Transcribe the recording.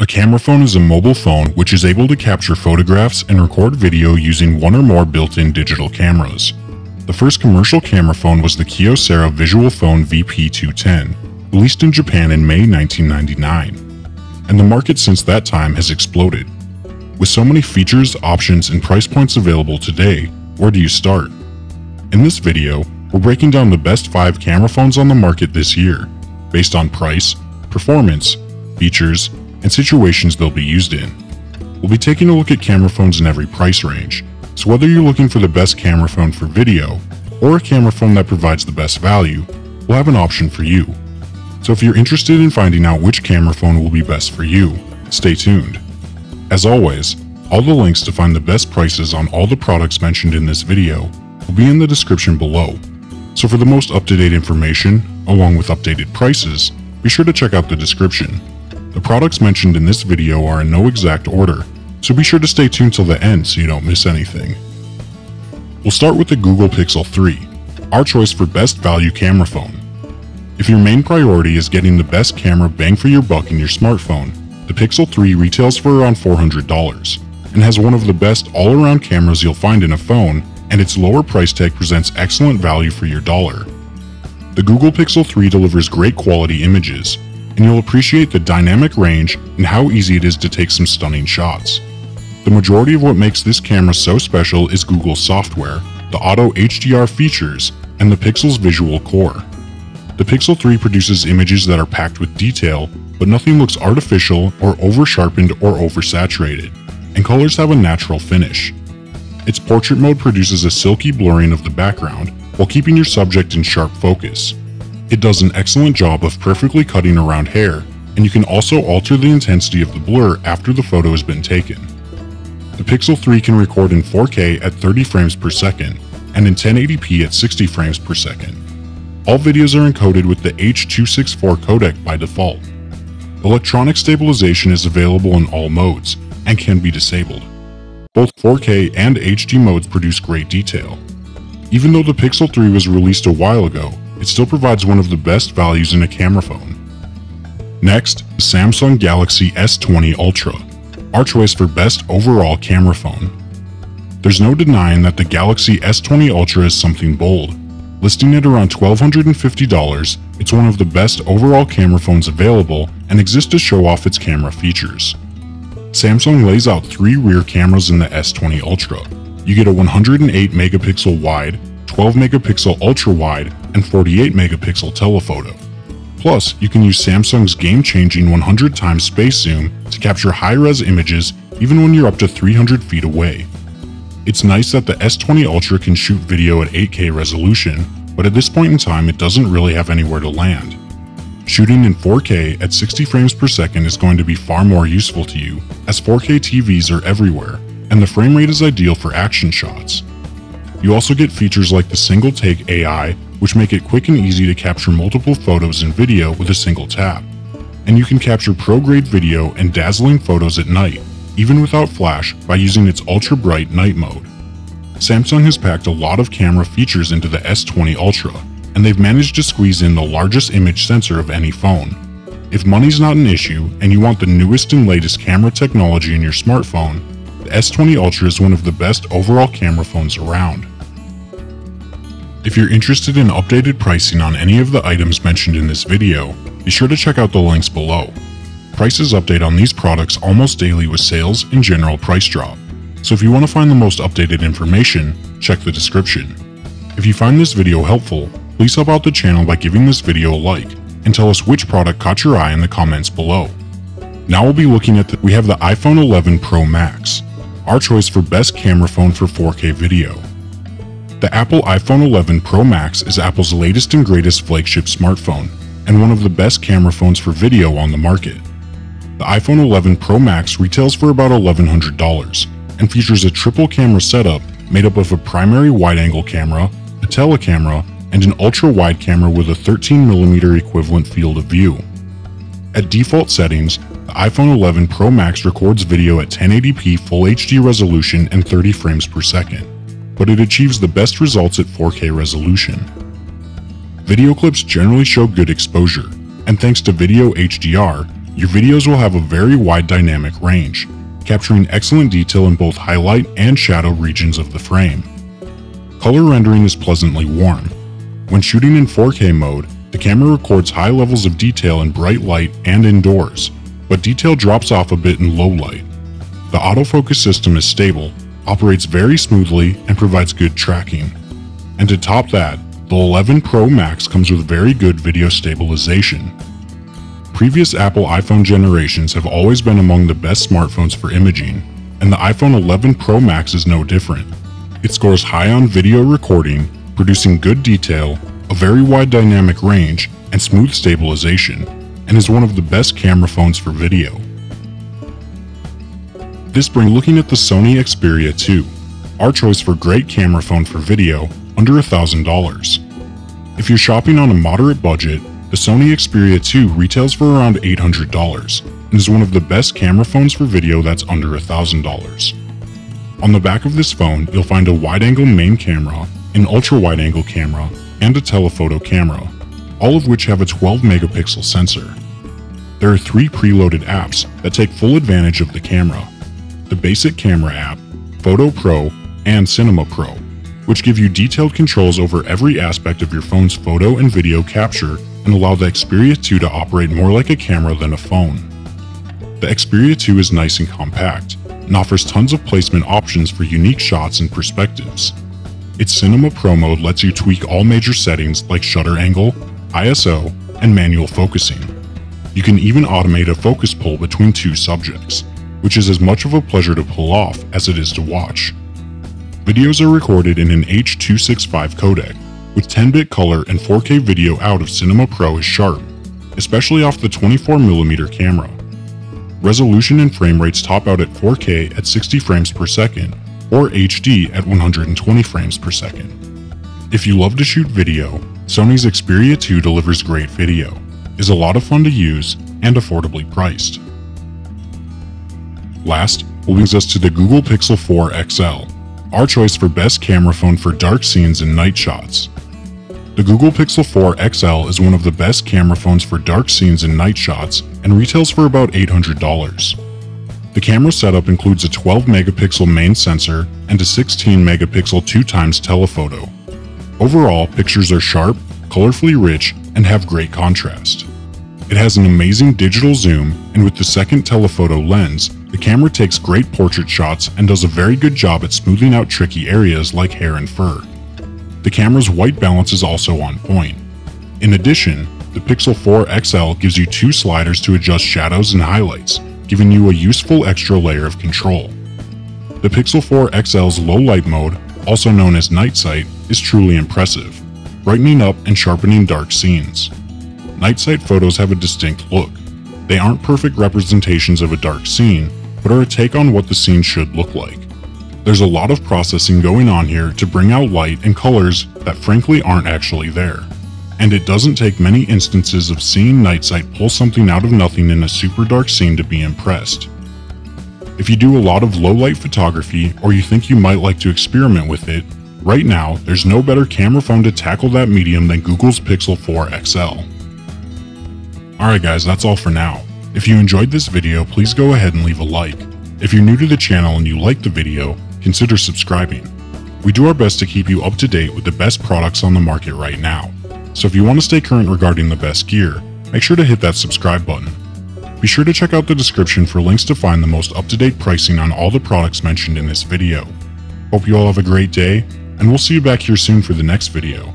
camera phone is a mobile phone which is able to capture photographs and record video using one or more built-in digital cameras. The first commercial camera phone was the Kyocera Visual Phone VP210, released in Japan in May 1999. And the market since that time has exploded. With so many features, options, and price points available today, where do you start? In this video, we're breaking down the best 5 camera phones on the market this year, based on price, performance, features, and situations they'll be used in. We'll be taking a look at camera phones in every price range, so whether you're looking for the best camera phone for video, or a camera phone that provides the best value, we'll have an option for you. So if you're interested in finding out which camera phone will be best for you, stay tuned. As always, all the links to find the best prices on all the products mentioned in this video will be in the description below. So for the most up-to-date information, along with updated prices, be sure to check out the description. The products mentioned in this video are in no exact order, so be sure to stay tuned till the end so you don't miss anything. We'll start with the Google Pixel 3, our choice for best value camera phone. If your main priority is getting the best camera bang for your buck in your smartphone, the Pixel 3 retails for around $400 and has one of the best all-around cameras you'll find in a phone, and its lower price tag presents excellent value for your dollar. The Google Pixel 3 delivers great quality images, and you'll appreciate the dynamic range and how easy it is to take some stunning shots. The majority of what makes this camera so special is Google's software, the Auto HDR features, and the Pixel's visual core. The Pixel 3 produces images that are packed with detail, but nothing looks artificial or over-sharpened or oversaturated, and colors have a natural finish. Its portrait mode produces a silky blurring of the background while keeping your subject in sharp focus. It does an excellent job of perfectly cutting around hair, and you can also alter the intensity of the blur after the photo has been taken. The Pixel 3 can record in 4K at 30 frames per second and in 1080p at 60 frames per second. All videos are encoded with the H.264 codec by default. Electronic stabilization is available in all modes and can be disabled. Both 4K and HD modes produce great detail. Even though the Pixel 3 was released a while ago, it still provides one of the best values in a camera phone. Next, the Samsung Galaxy S20 Ultra, our choice for best overall camera phone. There's no denying that the Galaxy S20 Ultra is something bold. Listing at around $1,250, it's one of the best overall camera phones available and exists to show off its camera features. Samsung lays out 3 rear cameras in the S20 Ultra. You get a 108 megapixel wide, 12 megapixel ultra wide, and 48 megapixel telephoto. Plus, you can use Samsung's game-changing 100 times space zoom to capture high-res images even when you're up to 300 feet away. It's nice that the S20 Ultra can shoot video at 8K resolution, but at this point in time it doesn't really have anywhere to land. Shooting in 4K at 60 frames per second is going to be far more useful to you, as 4K TVs are everywhere, and the frame rate is ideal for action shots. You also get features like the Single Take AI, which make it quick and easy to capture multiple photos and video with a single tap. And you can capture pro-grade video and dazzling photos at night, even without flash, by using its ultra-bright night mode. Samsung has packed a lot of camera features into the S20 Ultra, and they've managed to squeeze in the largest image sensor of any phone. If money's not an issue, and you want the newest and latest camera technology in your smartphone, the S20 Ultra is one of the best overall camera phones around. If you're interested in updated pricing on any of the items mentioned in this video, be sure to check out the links below. Prices update on these products almost daily with sales and general price drop, so if you want to find the most updated information, check the description. If you find this video helpful, please help out the channel by giving this video a like, and tell us which product caught your eye in the comments below. Now we'll be looking at we have the iPhone 11 Pro Max, our choice for best camera phone for 4K video. The Apple iPhone 11 Pro Max is Apple's latest and greatest flagship smartphone, and one of the best camera phones for video on the market. The iPhone 11 Pro Max retails for about $1,100, and features a triple camera setup made up of a primary wide-angle camera, a telecamera, and an ultra-wide camera with a 13mm equivalent field of view. At default settings, the iPhone 11 Pro Max records video at 1080p Full HD resolution and 30 frames per second, but it achieves the best results at 4K resolution. Video clips generally show good exposure, and thanks to Video HDR, your videos will have a very wide dynamic range, capturing excellent detail in both highlight and shadow regions of the frame. Color rendering is pleasantly warm. When shooting in 4K mode, the camera records high levels of detail in bright light and indoors, but detail drops off a bit in low light. The autofocus system is stable, operates very smoothly, and provides good tracking. And to top that, the 11 Pro Max comes with very good video stabilization. Previous Apple iPhone generations have always been among the best smartphones for imaging, and the iPhone 11 Pro Max is no different. It scores high on video recording, producing good detail, a very wide dynamic range, and smooth stabilization, and is one of the best camera phones for video. This brings looking at the Sony Xperia 2, our choice for great camera phone for video, under $1,000. If you're shopping on a moderate budget, the Sony Xperia 2 retails for around $800 and is one of the best camera phones for video that's under $1,000. On the back of this phone, you'll find a wide-angle main camera, an ultra-wide-angle camera, and a telephoto camera, all of which have a 12-megapixel sensor. There are 3 preloaded apps that take full advantage of the camera: the Basic Camera app, Photo Pro, and Cinema Pro, which give you detailed controls over every aspect of your phone's photo and video capture and allow the Xperia 2 to operate more like a camera than a phone. The Xperia 2 is nice and compact, and offers tons of placement options for unique shots and perspectives. Its Cinema Pro mode lets you tweak all major settings like shutter angle, ISO, and manual focusing. You can even automate a focus pull between 2 subjects, which is as much of a pleasure to pull off as it is to watch. Videos are recorded in an H.265 codec, with 10-bit color and 4K video out of Cinema Pro is sharp, especially off the 24mm camera. Resolution and frame rates top out at 4K at 60 frames per second, or HD at 120 frames per second. If you love to shoot video, Sony's Xperia 2 delivers great video, is a lot of fun to use, and affordably priced. Last, brings us to the Google Pixel 4 XL, our choice for best camera phone for dark scenes and night shots. The Google Pixel 4 XL is one of the best camera phones for dark scenes and night shots and retails for about $800. The camera setup includes a 12-megapixel main sensor and a 16-megapixel 2x telephoto. Overall, pictures are sharp, colorfully rich, and have great contrast. It has an amazing digital zoom, and with the second telephoto lens, the camera takes great portrait shots and does a very good job at smoothing out tricky areas like hair and fur. The camera's white balance is also on point. In addition, the Pixel 4 XL gives you 2 sliders to adjust shadows and highlights, giving you a useful extra layer of control. The Pixel 4 XL's low light mode, also known as night sight, is truly impressive, brightening up and sharpening dark scenes. Night sight photos have a distinct look. They aren't perfect representations of a dark scene, but are a take on what the scene should look like. There's a lot of processing going on here to bring out light and colors that frankly aren't actually there. And it doesn't take many instances of seeing night sight pull something out of nothing in a super dark scene to be impressed. If you do a lot of low light photography or you think you might like to experiment with it, right now there's no better camera phone to tackle that medium than Google's Pixel 4 XL. Alright guys, that's all for now. If you enjoyed this video, please go ahead and leave a like. If you're new to the channel and you like the video, consider subscribing. We do our best to keep you up to date with the best products on the market right now. So if you want to stay current regarding the best gear, make sure to hit that subscribe button. Be sure to check out the description for links to find the most up-to-date pricing on all the products mentioned in this video. Hope you all have a great day, and we'll see you back here soon for the next video.